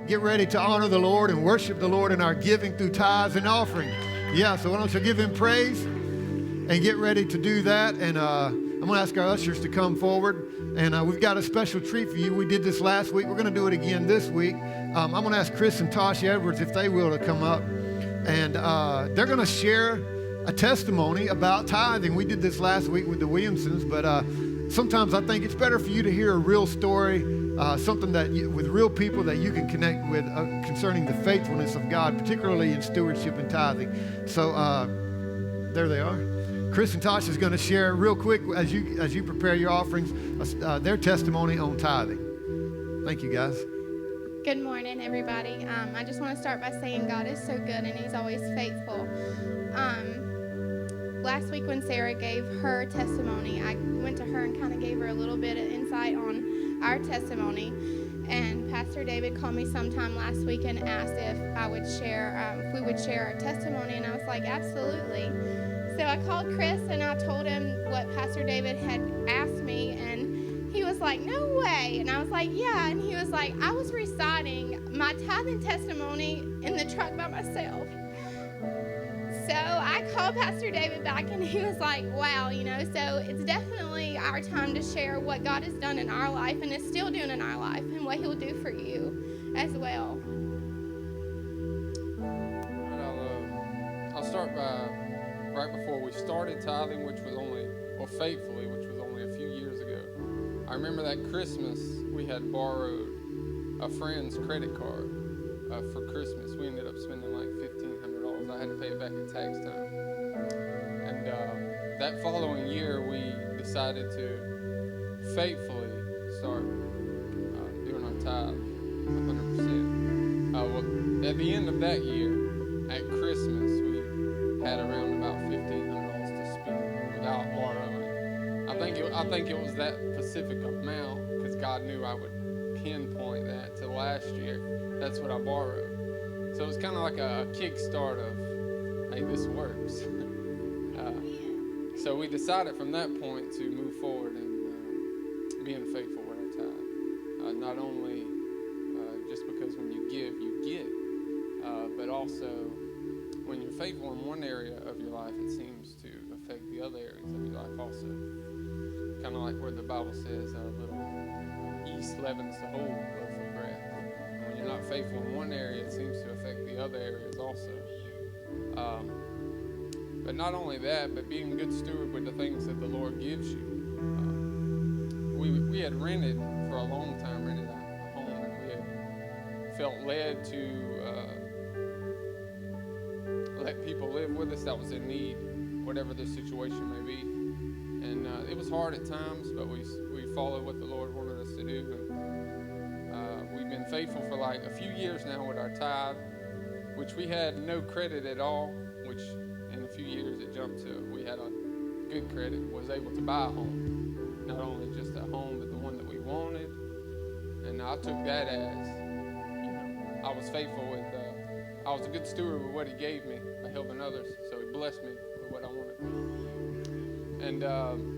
get ready to honor the Lord and worship the Lord in our giving through tithes and offerings. Yeah, so why don't you give him praise and get ready to do that. And I'm going to ask our ushers to come forward. And we've got a special treat for you. We did this last week. We're going to do it again this week. I'm going to ask Chris and Tasha Edwards, if they will, to come up. And they're going to share a testimony about tithing. We did this last week with the Williamsons, but sometimes I think it's better for you to hear a real story, something that with real people that you can connect with concerning the faithfulness of God, particularly in stewardship and tithing. So there they are. Chris and Tasha is going to share real quick as you prepare your offerings, their testimony on tithing. Thank you, guys. Good morning, everybody. I just want to start by saying God is so good and he's always faithful. Last week when Sarah gave her testimony, I went to her and kind of gave her a little bit of insight on our testimony. And Pastor David called me sometime last week and asked if we would share our testimony. And I was like, absolutely. So I called Chris and I told him what Pastor David had asked me, and he was like, no way. And I was like, yeah. And he was like, I was reciting my tithing testimony in the truck by myself. So I called Pastor David back and he was like, wow, so it's definitely our time to share what God has done in our life and is still doing in our life and what he'll do for you as well. I'll start by right before we started tithing, faithfully, which was only a few years ago. I remember that Christmas we had borrowed a friend's credit card for Christmas. We ended up spending like $1,500. I had to pay it back at tax time. And that following year, we decided to faithfully start doing our tithe 100%. Well, at the end of that year, at Christmas, we had around about $1,500 to spend without borrowing. I think it was that specific amount because God knew I would pinpoint that to last year. That's what I borrowed. So it was kind of like a kickstart of, hey, this works. So we decided from that point to move forward and being faithful with our tithe. Not only just because when you give, you get, but also when you're faithful in one area of your life, it seems to affect the other areas of your life also. Kind of like where the Bible says a little yeast leavens the whole loaf of bread. And when you're not faithful in one area, it seems to affect the other areas also. But not only that, but being a good steward with the things that the Lord gives you. We had rented for a long time, rented a home, and we had felt led to let people live with us that was in need, whatever the situation may be. And it was hard at times, but we followed what the Lord wanted us to do. And we've been faithful for like a few years now with our tithe, which we had no credit at all, which in a few years it jumped to we had a good credit, was able to buy a home. Not only just a home, but the one that we wanted. And I took that as, I was faithful with, I was a good steward with what he gave me by helping others. So he blessed me with what I wanted. And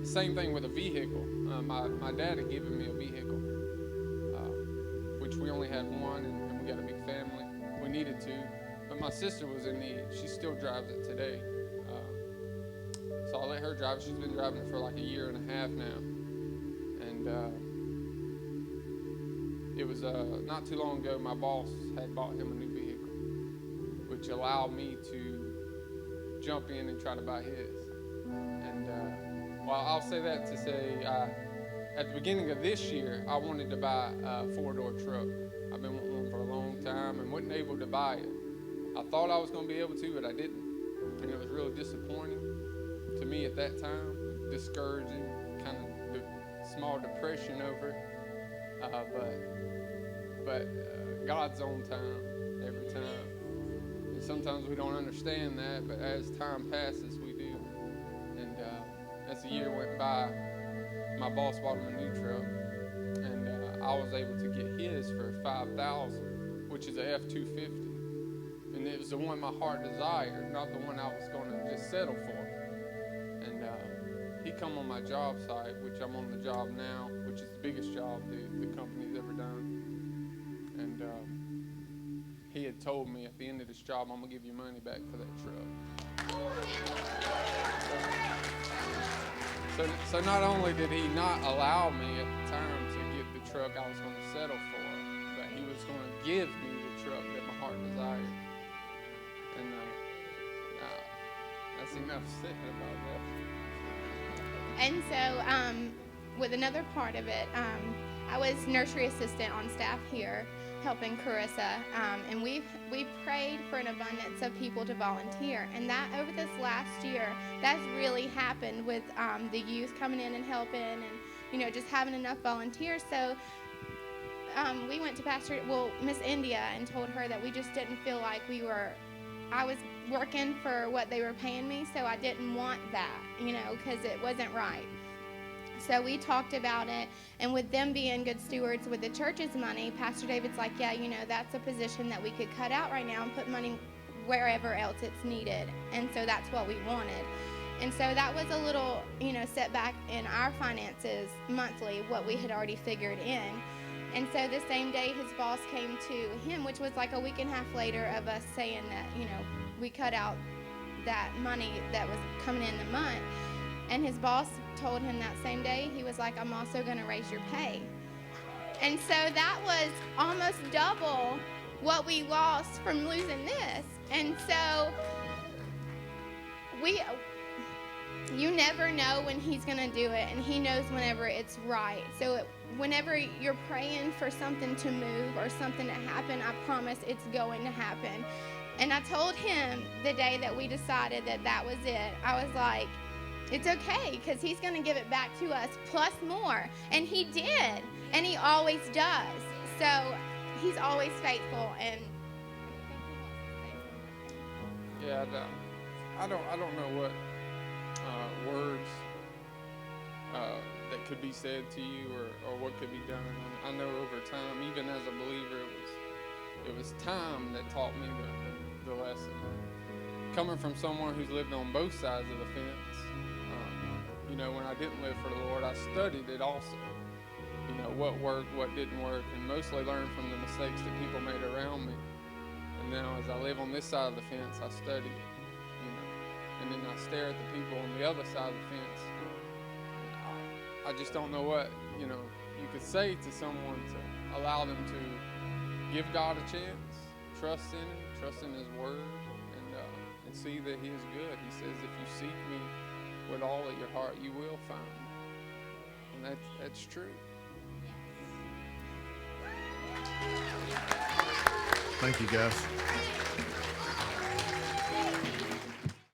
same thing with a vehicle. My dad had given me a vehicle, which we only had one, and we got a big family. We needed to. But my sister was in need. She still drives it today. So I'll let her drive it. She's been driving it for like a year and a half now. And it was not too long ago, my boss had bought him a new vehicle, which allowed me to jump in and try to buy his. And well, I'll say that to say, at the beginning of this year, I wanted to buy a 4-door truck. I've been wanting one for a long time and wasn't able to buy it. I thought I was going to be able to, but I didn't. And it was really disappointing to me at that time, discouraging, kind of small depression over it. But God's on time every time. And sometimes we don't understand that, but as time passes, we do. And as the year went by, my boss bought him a new truck, and I was able to get his for $5,000, which is a F-250. And it was the one my heart desired, not the one I was going to just settle for. And he come on my job site, which I'm on the job now, which is the biggest job the company's ever done. And had told me at the end of this job, I'm going to give you money back for that truck. So not only did he not allow me at the time to get the truck I was going to settle for, but he was going to give me the truck that my heart desired. And that's enough said about that. And so, with another part of it, I was nursery assistant on staff here, helping Carissa, and we prayed for an abundance of people to volunteer. And that over this last year, that's really happened with the youth coming in and helping, and just having enough volunteers. So we went to Miss India, and told her that we just didn't feel like I was working for what they were paying me, so I didn't want that, because it wasn't right. So we talked about it, and with them being good stewards with the church's money, Pastor David's like, yeah, that's a position that we could cut out right now and put money wherever else it's needed. And so that's what we wanted. And so that was a little, setback in our finances monthly, what we had already figured in. And so the same day his boss came to him, which was like a week and a half later of us saying that, we cut out that money that was coming in the month. And his boss told him that same day, he was like, I'm also going to raise your pay. And so that was almost double what we lost from losing this. And so you never know when he's going to do it, and he knows whenever it's right. So whenever you're praying for something to move or something to happen, I promise it's going to happen. And I told him the day that we decided that was it, I was like, it's okay, because he's going to give it back to us plus more. And he did, and he always does. So he's always faithful. And yeah, I don't know what words that could be said to you or what could be done. I know over time, even as a believer, it was time that taught me the lesson. Coming from someone who's lived on both sides of the fence, when I didn't live for the Lord, I studied it also. What worked, what didn't work, and mostly learned from the mistakes that people made around me. And now as I live on this side of the fence, I study it, and then I stare at the people on the other side of the fence. I just don't know what, you could say to someone to allow them to give God a chance, trust in Him, trust in His Word, and see that He is good. He says, if you seek me with all of your heart, you will find me. And that's true. Thank you, guys.